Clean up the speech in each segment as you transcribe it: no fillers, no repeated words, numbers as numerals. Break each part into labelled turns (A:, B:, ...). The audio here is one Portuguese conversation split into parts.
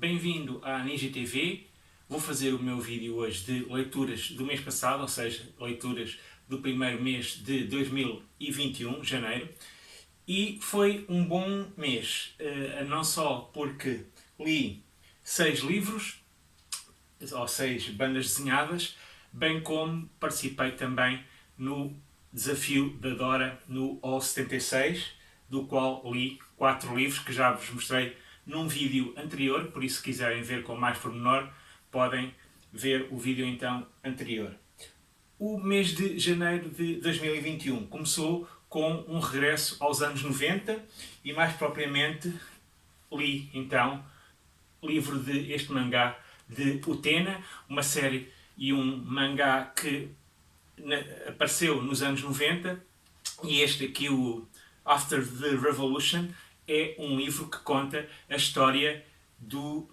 A: bem-vindo à Ninja TV. Vou fazer o meu vídeo hoje de leituras do mês passado, ou seja, leituras do primeiro mês de 2021, janeiro. E foi um bom mês, não só porque li 6 livros, ou 6 bandas desenhadas, bem como participei também no desafio da Dora no All 76, do qual li 4 livros que já vos mostrei num vídeo anterior, por isso se quiserem ver com mais pormenor, podem ver o vídeo então anterior. O mês de janeiro de 2021 começou com um regresso aos anos 90 e mais propriamente li então o livro de este mangá de Utena, uma série e um mangá que apareceu nos anos 90, e este aqui, o After the Revolution, é um livro que conta a história do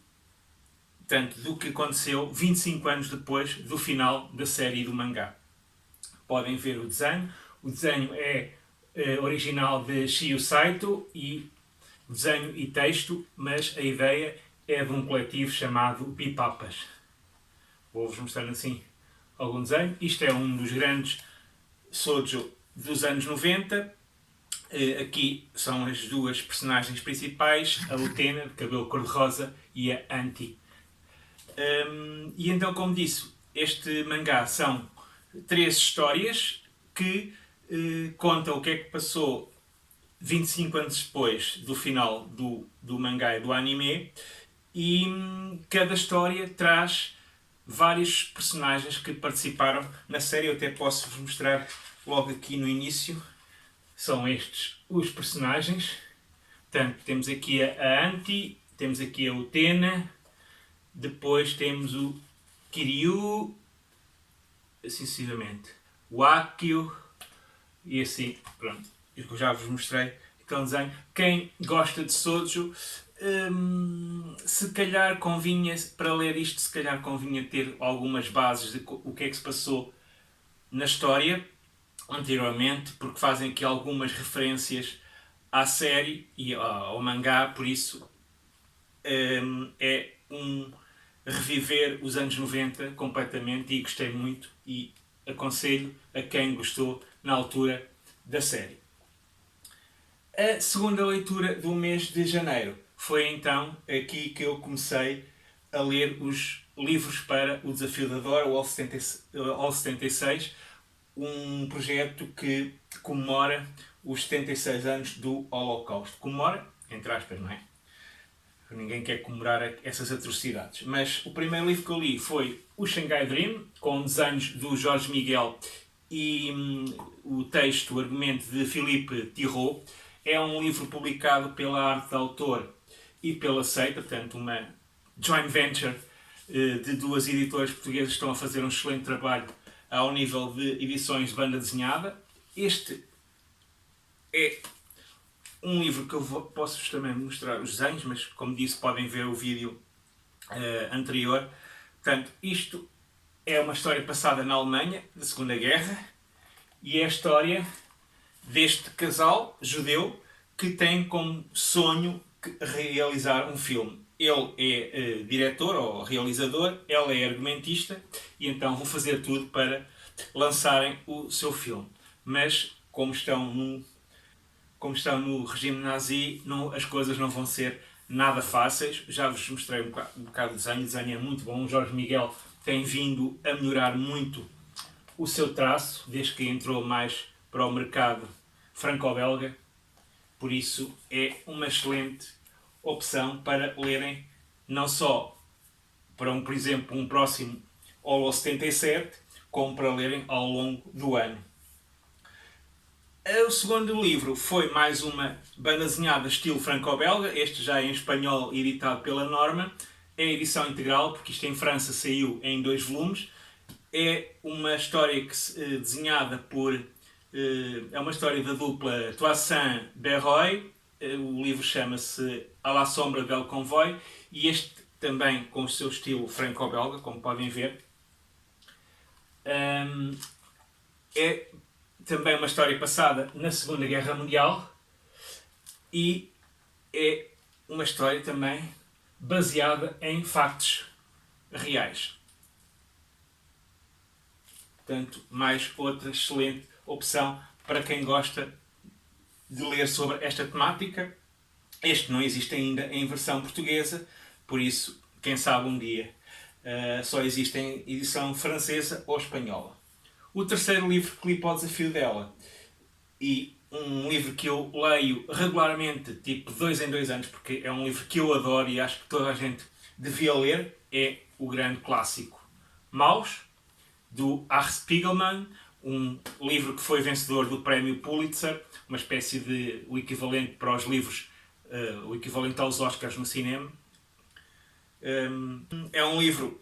A: que aconteceu 25 anos depois do final da série do mangá. Podem ver o desenho. O desenho é original de Shio Saito, e desenho e texto, mas a ideia é de um coletivo chamado Pipapas. Vou-vos mostrar assim algum desenho. Isto é um dos grandes shoujo dos anos 90. Aqui são as duas personagens principais, a Utena, de cabelo cor-de-rosa, e a Anti. E então, como disse, este mangá são 3 histórias que contam o que é que passou 25 anos depois do final do mangá e do anime, e cada história traz vários personagens que participaram na série. Eu até posso vos mostrar logo aqui no início. São estes os personagens. Portanto, temos aqui a Anti, temos aqui a Utena, depois temos o Kiryu, assim sucessivamente, o Akio, e assim, pronto, eu já vos mostrei aquele desenho. Quem gosta de shoujo, se calhar convinha, para ler isto, se calhar convinha ter algumas bases de o que é que se passou na história anteriormente, porque fazem aqui algumas referências à série e ao mangá, por isso é um reviver os anos 90 completamente, e gostei muito e aconselho a quem gostou na altura da série. A segunda leitura do mês de janeiro foi então aqui que eu comecei a ler os livros para o Desafio da Dora, o All 76, um projeto que comemora os 76 anos do Holocausto. Comemora, entre aspas, não é? Ninguém quer comemorar essas atrocidades. Mas o primeiro livro que eu li foi o Shanghai Dream, com desenhos do Jorge Miguel e o texto, o argumento de Philippe Thirault. É um livro publicado pela Arte de Autor e pela Seita, portanto uma joint venture de 2 editoras portuguesas que estão a fazer um excelente trabalho ao nível de edições de banda desenhada. Este é um livro que eu posso-vos também mostrar os desenhos, mas como disse, podem ver o vídeo anterior. Portanto, isto é uma história passada na Alemanha, da Segunda Guerra, e é a história deste casal judeu que tem como sonho realizar um filme. Ele é diretor ou realizador, ela é argumentista, e então vão fazer tudo para lançarem o seu filme. Mas, como estão no regime nazi, as coisas não vão ser nada fáceis. Já vos mostrei um bocado de desenho. O desenho é muito bom. O Jorge Miguel tem vindo a melhorar muito o seu traço, desde que entrou mais para o mercado franco-belga. Por isso é uma excelente opção para lerem, não só para por exemplo, um próximo Holo 77, como para lerem ao longo do ano. O segundo livro foi mais uma banda desenhada estilo franco-belga, este já em espanhol, editado pela Norma. É a edição integral, porque isto em França saiu em 2 volumes. É uma história desenhada por... é uma história da dupla Toussaint Berroy. O livro chama-se À la sombra del convoi, e este também com o seu estilo franco-belga, como podem ver. É também uma história passada na Segunda Guerra Mundial, e é uma história também baseada em factos reais. Portanto, mais outra excelente opção para quem gosta de ler sobre esta temática. Este não existe ainda em versão portuguesa, por isso, quem sabe um dia, só existe em edição francesa ou espanhola. O terceiro livro que li para o desafio dela, e um livro que eu leio regularmente, tipo 2 em 2 anos, porque é um livro que eu adoro e acho que toda a gente devia ler, é o grande clássico Maus, do Art Spiegelman, um livro que foi vencedor do prémio Pulitzer, uma espécie de o equivalente para os livros, o equivalente aos Oscars no cinema. É um livro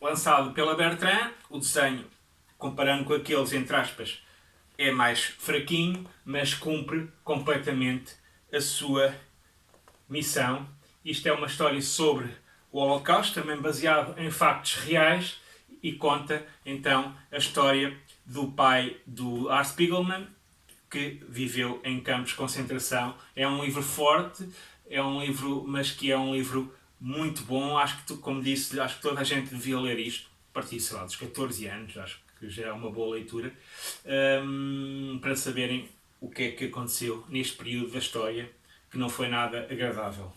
A: lançado pela Bertrand, o desenho, comparando com aqueles, entre aspas, é mais fraquinho, mas cumpre completamente a sua missão. Isto é uma história sobre o Holocausto, também baseado em factos reais, e conta então a história do pai do Art Spiegelman, que viveu em campos de concentração. É um livro forte, é um livro, mas que é um livro muito bom. Acho que, como disse, acho que toda a gente devia ler isto, a partir, sei lá, dos 14 anos, acho que já é uma boa leitura, para saberem o que é que aconteceu neste período da história, que não foi nada agradável.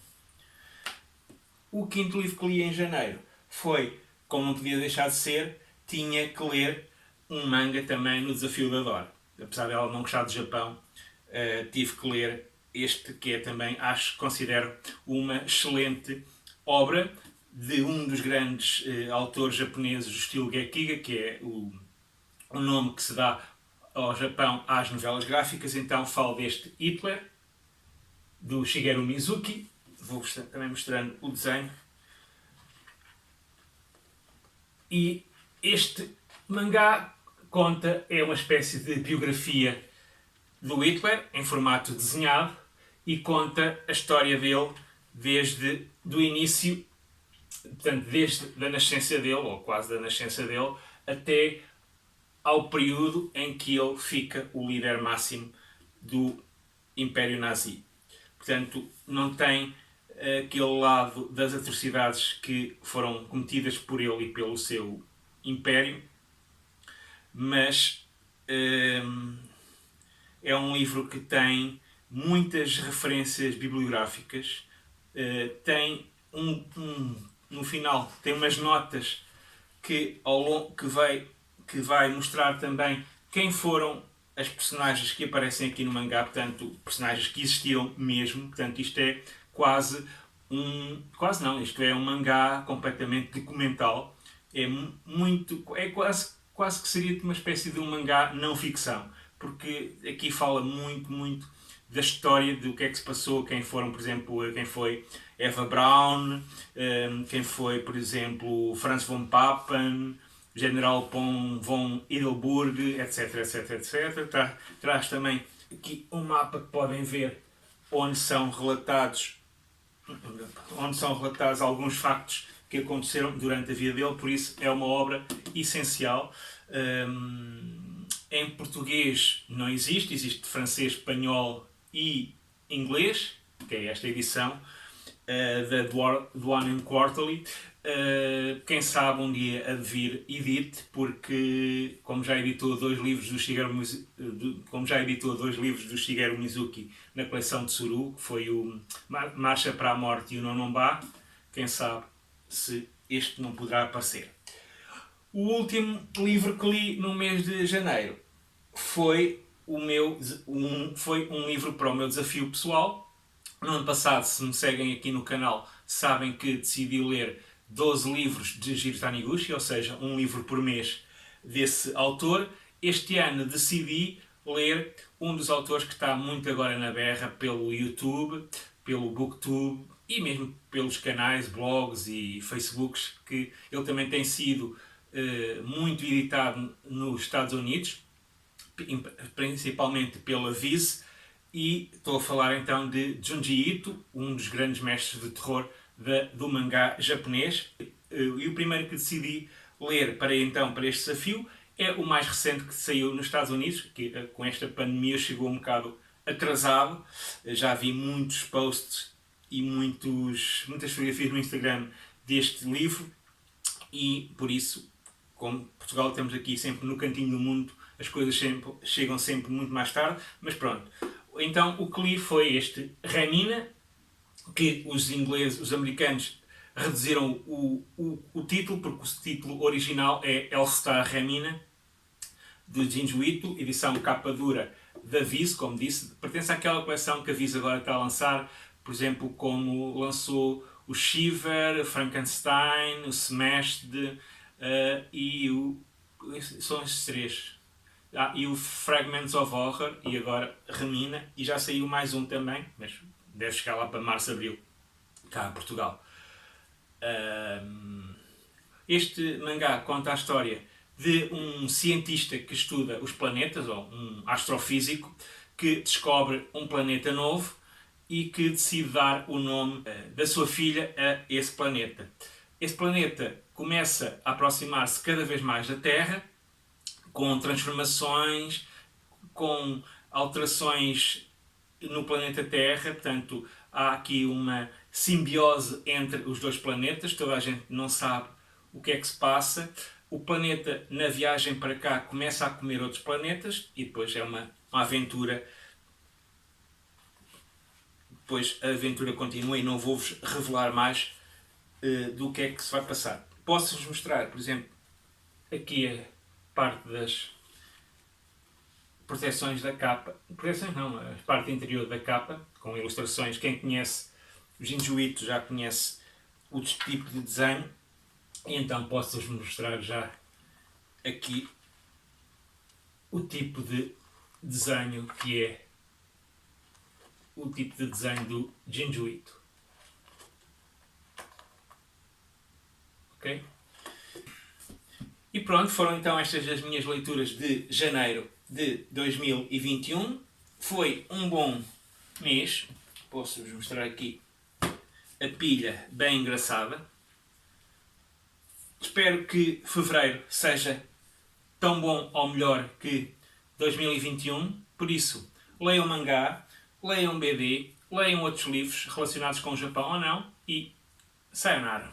A: O quinto livro que li em janeiro foi, como não podia deixar de ser, tinha que ler um manga também no Desafio da Dora. Apesar dela não gostar do Japão, tive que ler este, que é também, considero uma excelente obra de um dos grandes autores japoneses do estilo Gekiga, que é o nome que se dá ao Japão às novelas gráficas. Então falo deste Hitler, do Shigeru Mizuki. Vou também mostrando o desenho. E este mangá é uma espécie de biografia do Hitler, em formato desenhado, e conta a história dele desde do início, portanto, desde a nascença dele, ou quase da nascença dele, até ao período em que ele fica o líder máximo do Império Nazi. Portanto, não tem aquele lado das atrocidades que foram cometidas por ele e pelo seu império, mas é um livro que tem muitas referências bibliográficas, tem no final tem umas notas que, que vai mostrar também quem foram as personagens que aparecem aqui no mangá, portanto, personagens que existiram mesmo. Portanto, isto é quase quase não, isto é um mangá completamente documental. É quase que seria uma espécie de um mangá não ficção, porque aqui fala muito da história do que é que se passou, quem foram, por exemplo, quem foi Eva Braun, quem foi, por exemplo, Franz von Papen, General von Edelburg, etc. Traz também aqui um mapa que podem ver onde são relatados alguns factos que aconteceram durante a vida dele, por isso é uma obra essencial. Em português não existe francês, espanhol e inglês, que é esta edição da Duane Quarterly. Quem sabe um dia a vir edite, porque como já editou dois livros do Shigeru Mizuki na coleção de Tsuru, que foi o Marcha para a Morte e o Nononba, quem sabe se este não poderá aparecer. O último livro que li no mês de janeiro foi um livro para o meu desafio pessoal. No ano passado, se me seguem aqui no canal, sabem que decidi ler 12 livros de Jiro Taniguchi, ou seja, um livro por mês desse autor. Este ano decidi ler um dos autores que está muito agora na berra pelo YouTube, pelo Booktube e mesmo pelos canais, blogs e Facebooks, que ele também tem sido muito editado nos Estados Unidos, principalmente pela Viz. E estou a falar então de Junji Ito, um dos grandes mestres de terror do mangá japonês. E o primeiro que decidi ler para este desafio é o mais recente, que saiu nos Estados Unidos, que com esta pandemia chegou um bocado atrasado. Já vi muitos posts e muitas fotografias no Instagram deste livro, e por isso, como Portugal temos aqui sempre no cantinho do mundo, as coisas chegam sempre muito mais tarde, mas pronto. Então o que li foi este Remina, que os americanos reduziram o título, porque o título original é Elstar Remina, de Junji Ito, edição capa dura da Viz, como disse, pertence àquela coleção que a Viz agora está a lançar, por exemplo, como lançou o Shiver, Frankenstein, o Smashed e o... são estes três. E o Fragments of Horror, e agora Remina, e já saiu mais um também, mas deve chegar lá para março, abril, cá em Portugal. Este mangá conta a história de um cientista que estuda os planetas, ou um astrofísico, que descobre um planeta novo e que decide dar o nome da sua filha a esse planeta. Esse planeta começa a aproximar-se cada vez mais da Terra, com transformações, com alterações no planeta Terra, portanto há aqui uma simbiose entre os dois planetas, toda a gente não sabe o que é que se passa. O planeta, na viagem para cá, começa a comer outros planetas e depois é uma aventura. Depois a aventura continua e não vou-vos revelar mais do que é que se vai passar. Posso-vos mostrar, por exemplo, aqui a parte das proteções da capa. Proteções não, a parte interior da capa, com ilustrações. Quem conhece o Junji Ito já conhece o tipo de desenho. E então posso-vos mostrar já aqui o tipo de desenho que é o tipo de desenho do Junji Ito. Ok? E pronto, foram então estas as minhas leituras de janeiro de 2021. Foi um bom mês. Posso-vos mostrar aqui a pilha bem engraçada. Espero que fevereiro seja tão bom ou melhor que 2021. Por isso, leiam mangá, leiam BD, leiam outros livros relacionados com o Japão ou não e sayonara.